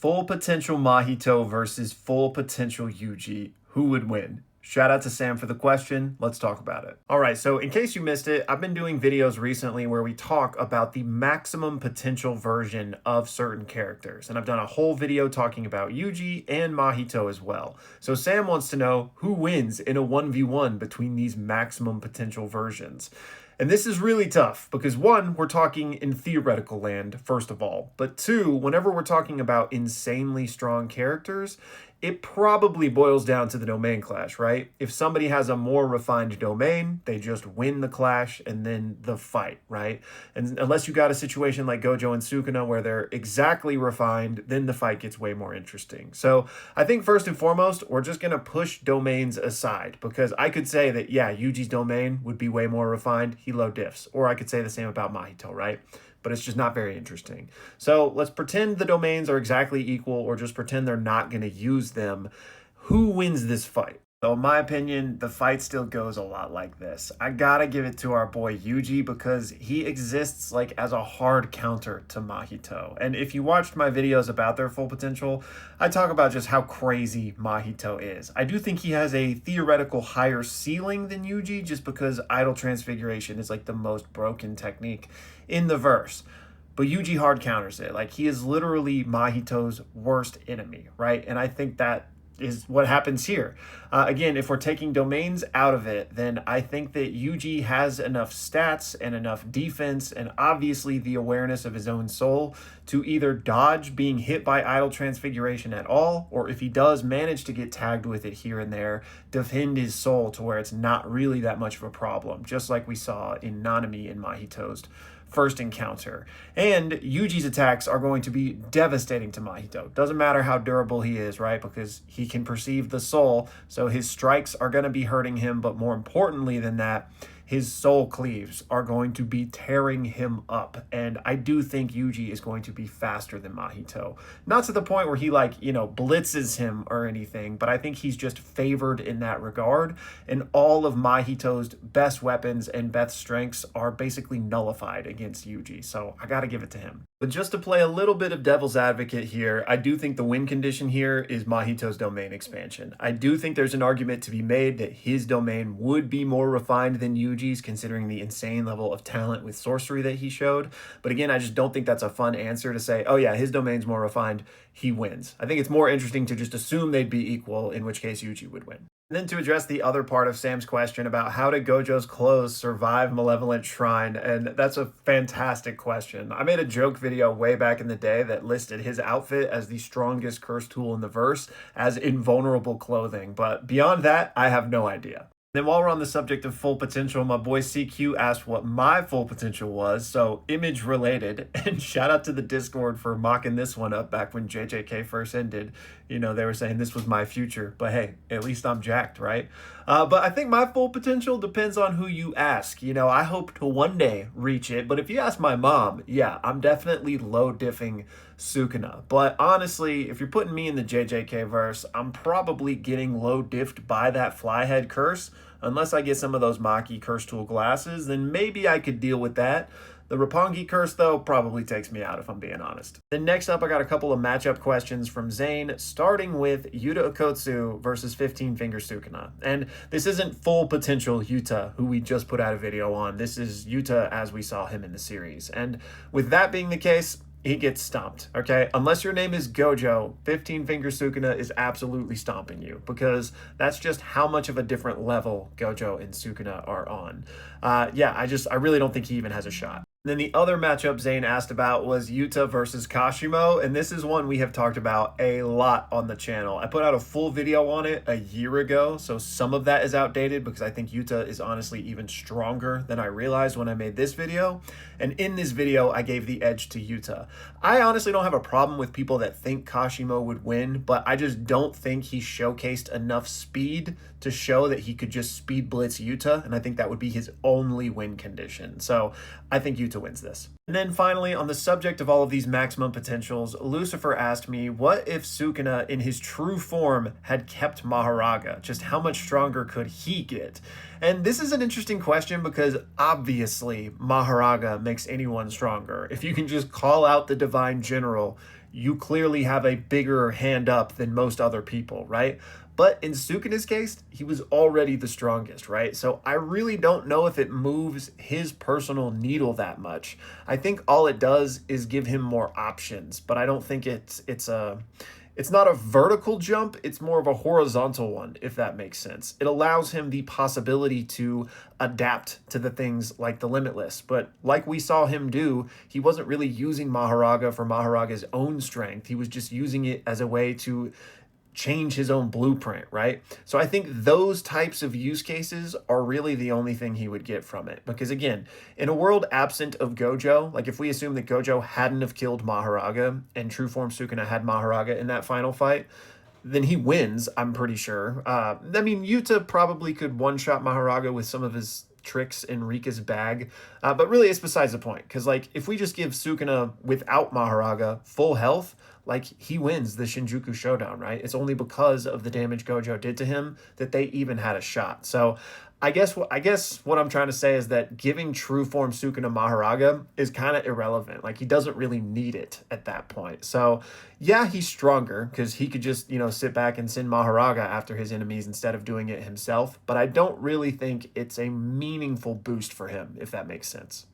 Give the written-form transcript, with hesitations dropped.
Full potential Mahito versus full potential Yuji. Who would win? Shout out to Sam for the question. Let's talk about it. All right, so in case you missed it, I've been doing videos recently where we talk about the maximum potential version of certain characters. And I've done a whole video talking about Yuji and Mahito as well. So Sam wants to know who wins in a 1v1 between these maximum potential versions. And this is really tough because one, we're talking in theoretical land, first of all. But two, whenever we're talking about insanely strong characters, it probably boils down to the domain clash, right? If somebody has a more refined domain, they just win the clash and then the fight, right? And unless you got a situation like Gojo and Sukuna where they're exactly refined, then the fight gets way more interesting. So I think first and foremost, we're just going to push domains aside because I could say that, yeah, Yuji's domain would be way more refined. He low diffs. Or I could say the same about Mahito, right? But it's just not very interesting. So let's pretend the domains are exactly equal or just pretend they're not going to use them. Who wins this fight? So in my opinion, the fight still goes a lot like this. I gotta give it to our boy Yuji because he exists like as a hard counter to Mahito. And if you watched my videos about their full potential, I talk about just how crazy Mahito is. I do think he has a theoretical higher ceiling than Yuji just because idle transfiguration is like the most broken technique in the verse. But Yuji hard counters it. Like he is literally Mahito's worst enemy, right? And I think that is what happens here. Again, if we're taking domains out of it, then I think that Yuji has enough stats and enough defense and obviously the awareness of his own soul to either dodge being hit by idle transfiguration at all, or if he does manage to get tagged with it here and there, defend his soul to where it's not really that much of a problem, just like we saw in Nanami and Mahito's first encounter. And Yuji's attacks are going to be devastating to Mahito. Doesn't matter how durable he is, right? Because he can perceive the soul, so his strikes are going to be hurting him, but more importantly than that, his soul cleaves are going to be tearing him up. And I do think Yuji is going to be faster than Mahito. Not to the point where he blitzes him or anything, but I think he's just favored in that regard. And all of Mahito's best weapons and best strengths are basically nullified against Yuji. So I got to give it to him. But just to play a little bit of devil's advocate here, I do think the win condition here is Mahito's domain expansion. I do think there's an argument to be made that his domain would be more refined than Yuji's, considering the insane level of talent with sorcery that he showed. But again, I just don't think that's a fun answer to say, oh yeah, his domain's more refined, he wins. I think it's more interesting to just assume they'd be equal, in which case Yuji would win. And then to address the other part of Sam's question about how did Gojo's clothes survive Malevolent Shrine, and that's a fantastic question. I made a joke video way back in the day that listed his outfit as the strongest curse tool in the verse as invulnerable clothing, but beyond that, I have no idea. Then while we're on the subject of full potential, my boy CQ asked what my full potential was, so image related, and shout out to the Discord for mocking this one up back when JJK first ended. You know, they were saying this was my future, but hey, at least I'm jacked, right? But I think my full potential depends on who you ask. You know, I hope to one day reach it, but if you ask my mom, yeah, I'm definitely low diffing Sukuna. But honestly, if you're putting me in the JJK verse, I'm probably getting low diffed by that flyhead curse. Unless I get some of those Maki curse tool glasses, then maybe I could deal with that. The Roppongi curse, though, probably takes me out if I'm being honest. Then next up, I got a couple of matchup questions from Zane, starting with Yuta Okotsu versus 15 Finger Sukuna. And this isn't full potential Yuta, who we just put out a video on. This is Yuta as we saw him in the series. And with that being the case, he gets stomped, okay? Unless your name is Gojo, 15 Finger Sukuna is absolutely stomping you because that's just how much of a different level Gojo and Sukuna are on. I really don't think he even has a shot. Then the other matchup Zane asked about was Yuta versus Kashimo, and this is one we have talked about a lot on the channel. I put out a full video on it a year ago, so some of that is outdated because I think Yuta is honestly even stronger than I realized when I made this video. And in this video, I gave the edge to Yuta. I honestly don't have a problem with people that think Kashimo would win, but I just don't think he showcased enough speed to show that he could just speed blitz Yuta, and I think that would be his only win condition. So I think Yuta wins this. And then finally, on the subject of all of these maximum potentials, Lucifer asked me, what if Sukuna in his true form had kept Maharaga? Just how much stronger could he get? And this is an interesting question because obviously Maharaga makes anyone stronger. If you can just call out the Divine General, you clearly have a bigger hand up than most other people, right? But in Sukuna's case, he was already the strongest, right? So I really don't know if it moves his personal needle that much. I think all it does is give him more options, but I don't think it's not a vertical jump, it's more of a horizontal one, if that makes sense. It allows him the possibility to adapt to the things like the Limitless. But like we saw him do, he wasn't really using Maharaga for Maharaga's own strength. He was just using it as a way to change his own blueprint, right? So I think those types of use cases are really the only thing he would get from it. Because again, in a world absent of Gojo, like if we assume that Gojo hadn't have killed Maharaga and True Form Sukuna had Maharaga in that final fight, then he wins, I'm pretty sure. I mean, Yuta probably could one-shot Maharaga with some of his tricks in Rika's bag, but really it's besides the point. Because like if we just give Sukuna without Maharaga full health, like he wins the Shinjuku Showdown, right? It's only because of the damage Gojo did to him that they even had a shot. So I guess what I'm trying to say is that giving true form Sukuna Maharaga is kind of irrelevant. Like he doesn't really need it at that point. So yeah, he's stronger because he could just, sit back and send Maharaga after his enemies instead of doing it himself. But I don't really think it's a meaningful boost for him, if that makes sense.